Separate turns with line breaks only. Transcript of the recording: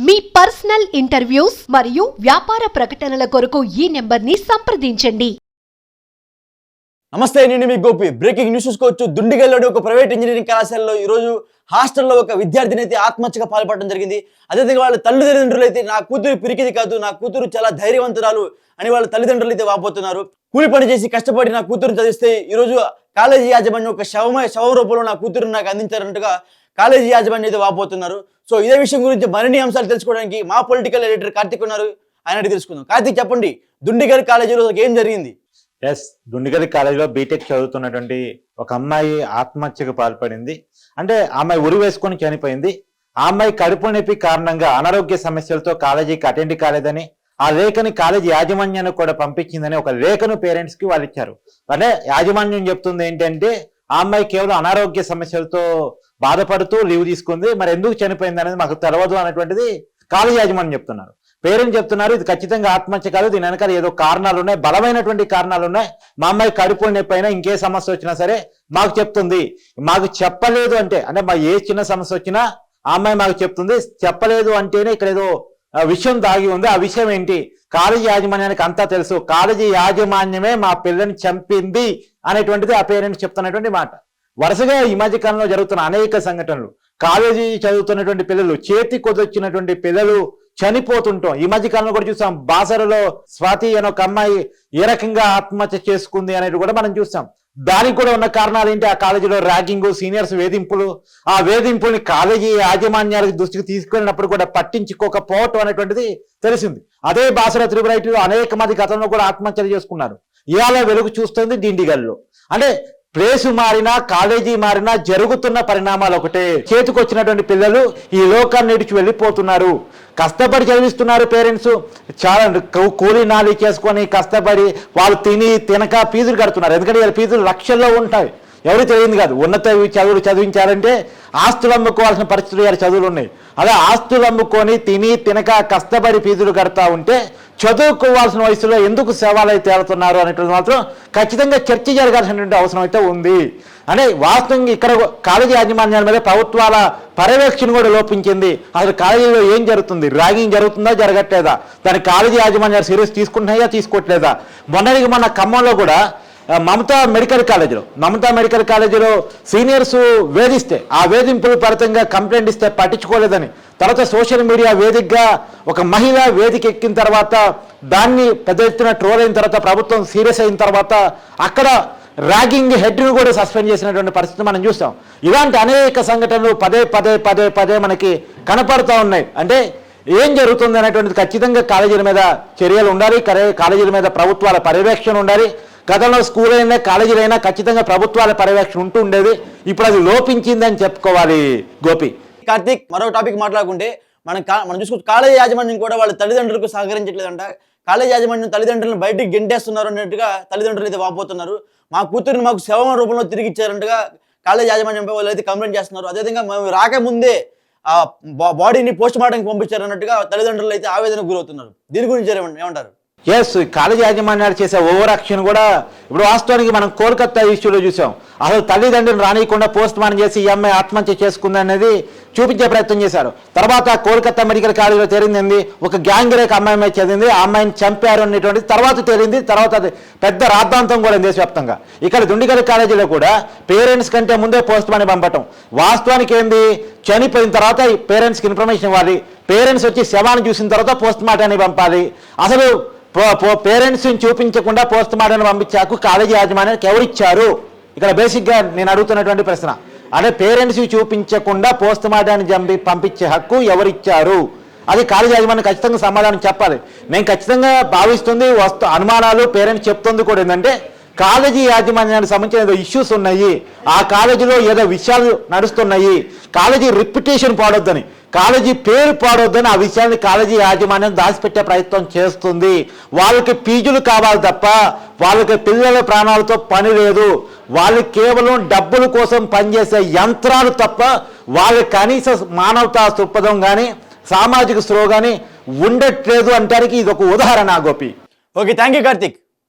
మీ personal interviews మరియు వ్యాపార ప్రకటనల కొరకు ఈ నెంబర్ని సంప్రదించండి.
నమస్తే, నేను మీ గోపి. బ్రేకింగ్ న్యూస్ చూసుకోవచ్చు. దుండిగల్లోని ఒక ప్రైవేట్ ఇంజనీరింగ్ కళాశాలలో ఈరోజు హాస్టల్లో ఒక విద్యార్థిని అయితే ఆత్మహత్యగా పాల్పడడం జరిగింది. అదేవిధంగా వాళ్ళ తల్లిదండ్రులు అయితే నా కూతురు పిరికిది కాదు, నా కూతురు చాలా ధైర్యవంతురాలు అని వాళ్ళ తల్లిదండ్రులు అయితే వాపోతున్నారు. కూలి పని చేసి కష్టపడి నా కూతురుని చదివిస్తే ఈరోజు కాలేజీ యాజమాన్యం ఒక శవ రూపంలో నా కూతురుని నాకు అందించారంటగా కాలేజీ యాజమాన్యం అయితే వాపోతున్నారు. సో ఇదే విషయం గురించి మరిన్ని అంశాలు తెలుసుకోవడానికి మా పొలిటికల్ ఎడిటర్ కార్తిక్ ఉన్నారు. ఆయన తెలుసుకుందాం. కార్తిక్, చెప్పండి, దుండిగల్ కాలేజీలో ఏం జరిగింది?
దుండిగల్ కాలేజీలో బీటెక్ చదువుతున్నటువంటి ఒక అమ్మాయి ఆత్మహత్యకు పాల్పడింది. అంటే అమ్మాయి ఉరి వేసుకొని చనిపోయింది. ఆ అమ్మాయి కడుపు నొప్పి కారణంగా అనారోగ్య సమస్యలతో కాలేజీకి అటెండ్ కాలేదని, ఆ లేఖని కాలేజీ యాజమాన్యానికి కూడా పంపించిందని ఒక లేఖను పేరెంట్స్ కి వాళ్ళు ఇచ్చారు. అంటే యాజమాన్యం చెప్తుంది ఏంటంటే ఆ అమ్మాయి కేవలం అనారోగ్య సమస్యలతో బాధపడుతూ లీవ్ తీసుకుంది, మరి ఎందుకు చనిపోయింది అనేది మాకు తెలియదు అనేటువంటిది కాలేజీ యాజమాన్యం చెప్తున్నారు. పేరెంట్స్ చెప్తున్నారు ఇది ఖచ్చితంగా ఆత్మహత్య కాదు, దీని వెనకాల ఏదో కారణాలు ఉన్నాయి, బలమైనటువంటి కారణాలు ఉన్నాయి. మా అమ్మాయి కడుపు నొప్పి అయినా ఇంకే సమస్య వచ్చినా సరే మాకు చెప్తుంది. మాకు చెప్పలేదు అంటే మా ఏ చిన్న సమస్య వచ్చినా ఆ అమ్మాయి మాకు చెప్తుంది. చెప్పలేదు అంటేనే ఇక్కడ ఏదో విషయం దాగి ఉంది. ఆ విషయం ఏంటి? కాలేజీ యాజమాన్యానికి అంతా తెలుసు, కాలేజీ యాజమాన్యమే మా పిల్లని చంపింది అనేటువంటిది ఆ పేరెంట్స్ చెప్తున్నటువంటి మాట. వరుసగా ఈ మధ్య కాలంలో జరుగుతున్న అనేక సంఘటనలు, కాలేజీ చదువుతున్నటువంటి పిల్లలు, చేతి కొదొచ్చినటువంటి పిల్లలు చనిపోతుంటాం. ఈ మధ్య కాలంలో కూడా చూసాం. బాసరలో స్వాతి అనే ఒక అమ్మాయి ఏ రకంగా ఆత్మహత్య చేసుకుంది అనేది కూడా మనం చూసాం. దానికి కూడా ఉన్న కారణాలు ఏంటి? ఆ కాలేజీలో ర్యాగింగ్, సీనియర్స్ వేధింపులు. ఆ వేధింపుల్ని కాలేజీ యాజమాన్యాలకు దృష్టికి తీసుకెళ్ళినప్పుడు కూడా పట్టించుకోకపోవటం అనేటువంటిది తెలిసింది. అదే బాసర త్రిపురైటీలో అనేక మంది గతంలో కూడా ఆత్మహత్యలు చేసుకున్నారు. ఇవాళ వెలుగు చూస్తుంది దిండిగల్లో. అంటే ప్లేసు మారినా, కాలేజీ మారినా జరుగుతున్న పరిణామాలు ఒకటే. చేతికొచ్చినటువంటి పిల్లలు ఈ లోకాన్ని విడిచి వెళ్ళిపోతున్నారు. కష్టపడి చదివిస్తున్నారు పేరెంట్స్, చాలా కూలీ నాలి చేసుకొని కష్టపడి వాళ్ళు తినక ఫీజులు కడుతున్నారు. ఎందుకంటే వీళ్ళ ఫీజులు లక్షల్లో ఉంటాయి, ఎవరు తెలియదు కాదు. ఉన్నత చదువులు చదివించాలంటే ఆస్తులు అమ్ముకోవాల్సిన పరిస్థితులు గారి చదువులు ఉన్నాయి. అలా ఆస్తులు అమ్ముకొని తినక కష్టపడి ఫీజులు కడతా ఉంటే చదువుకోవాల్సిన వయసులో ఎందుకు సేవలు అయితే తేలుతున్నారు అనేటువంటి మాత్రం ఖచ్చితంగా చర్చ జరగాల్సినటువంటి అవసరం అయితే ఉంది. అంటే వాస్తవంగా ఇక్కడ కాలేజీ యాజమాన్యాల మీద ప్రభుత్వాల పర్యవేక్షణ కూడా లోపించింది. అసలు కాలేజీలో ఏం జరుగుతుంది? ర్యాగింగ్ జరుగుతుందా, జరగట్లేదా? దాని కాలేజీ యాజమాన్యాలు సీరియస్ తీసుకుంటున్నాయా, తీసుకోవట్లేదా? మొన్న ఖమ్మంలో కూడా మమతా మెడికల్ కాలేజీలో సీనియర్స్ వేధిస్తే ఆ వేధింపులు ఫలితంగా కంప్లైంట్ ఇస్తే పట్టించుకోలేదని, తర్వాత సోషల్ మీడియా వేదికగా ఒక మహిళ వేదిక ఎక్కిన తర్వాత దాన్ని పెద్ద ఎత్తున ట్రోల్ అయిన తర్వాత ప్రభుత్వం సీరియస్ అయిన తర్వాత అక్కడ ర్యాగింగ్ హెడ్ను కూడా సస్పెండ్ చేసినటువంటి పరిస్థితి మనం చూస్తాం. ఇలాంటి అనేక సంఘటనలు పదే మనకి కనపడుతూ ఉన్నాయి. అంటే ఏం జరుగుతుంది అనేటువంటిది ఖచ్చితంగా కాలేజీల మీద చర్యలు ఉండాలి, కాలేజీల మీద ప్రభుత్వాల పర్యవేక్షణ ఉండాలి. గతంలో స్కూల్ అయినా కాలేజీలు అయినా ఖచ్చితంగా ప్రభుత్వాల పర్యవేక్షణ ఉంటూ ఉండేది. ఇప్పుడు అది లోపించిందని చెప్పుకోవాలి. గోపి,
కార్తిక్, మరో టాపిక్ మాట్లాడుకుంటే మనం చూసుకుంటే కాలేజీ యాజమాన్యం కూడా వాళ్ళ తల్లిదండ్రులకు సహకరించట్లేదంట. కాలేజీ యాజమాన్యం తల్లిదండ్రులను బయటికి గెంటేస్తున్నారు అన్నట్టుగా తల్లిదండ్రులు అయితే వాపోతున్నారు. మా కూతురిని మాకు శవం రూపంలో తిరిగి ఇచ్చారంటగా కాలేజీ యాజమాన్యంపై వాళ్ళు అయితే కంప్లైంట్ చేస్తున్నారు. అదేవిధంగా మేము రాకముందే ఆ బాడీని పోస్ట్ మార్టంకి పంపించారు అన్నట్టుగా తల్లిదండ్రులు అయితే ఆవేదనకు గురవుతున్నారు. దీని గురించి ఏమంటారు?
కాలేజీ యాజమాన్యాలు చేసే ఓవర్ యాక్షన్ కూడా ఇప్పుడు వాస్తవానికి మనం కోల్కతా ఇష్యూలో చూసాం. అసలు తల్లిదండ్రులు రానియకుండా పోస్ట్ మార్టం చేసి ఈ అమ్మాయి ఆత్మహత్య చేసుకుంది అనేది చూపించే ప్రయత్నం చేశారు. తర్వాత కోల్కతా మెడికల్ కాలేజీలో తేలింది ఒక గ్యాంగ్ రేక్ అమ్మాయి మీద చదివింది, ఆ అమ్మాయిని చంపారు అనేటువంటిది తర్వాత తేలింది. తర్వాత అది పెద్ద రాద్ధాంతం కూడా దేశవ్యాప్తంగా. ఇక్కడ దుండిగల్ కాలేజీలో కూడా పేరెంట్స్ కంటే ముందే పోస్ట్ మార్టం పంపటం. వాస్తవానికి ఏంది, చనిపోయిన తర్వాత పేరెంట్స్కి ఇన్ఫర్మేషన్ ఇవ్వాలి, పేరెంట్స్ వచ్చి శవాన్ని చూసిన తర్వాత పోస్ట్ మార్టాన్ని పంపాలి. అసలు పేరెంట్స్ని చూపించకుండా పోస్ట్ మార్టం పంపించాకు కాలేజీ యాజమాన్యానికి ఎవరిచ్చారు? ఇక్కడ బేసిక్గా నేను అడుగుతున్నటువంటి ప్రశ్న. అంటే పేరెంట్స్ చూపించకుండా పోస్ట్ మార్టాన్ని పంపించే హక్కు ఎవరిచ్చారు? అది కాలేజీ యాజమాన్యం ఖచ్చితంగా సమాధానం చెప్పాలి. నేను ఖచ్చితంగా భావిస్తుంది అనుమానాలు పేరెంట్స్ చెప్తుంది కూడా ఏంటంటే కాలేజీ యాజమాన్యానికి సంబంధించిన ఏదో ఇష్యూస్ ఉన్నాయి, ఆ కాలేజీలో ఏదో విషయాలు నడుస్తున్నాయి, కాలేజీ రిప్యుటేషన్ పాడొద్దని, కాలేజీ పేరు పాడొద్దని ఆ విషయాన్ని కాలేజీ యాజమాన్యం దాచిపెట్టే ప్రయత్నం చేస్తుంది. వాళ్ళకి ఫీజులు కావాలి తప్ప వాళ్ళకి పిల్లల ప్రాణాలతో పని లేదు. వాళ్ళు కేవలం డబ్బుల కోసం పనిచేసే యంత్రాలు తప్ప వాళ్ళకి కనీస మానవతా దృక్పథం కానీ సామాజిక స్పృహ కానీ ఉండట్లేదు అంటానికి ఇది ఒక ఉదాహరణ. Gopi,
okay, thank you Karthik.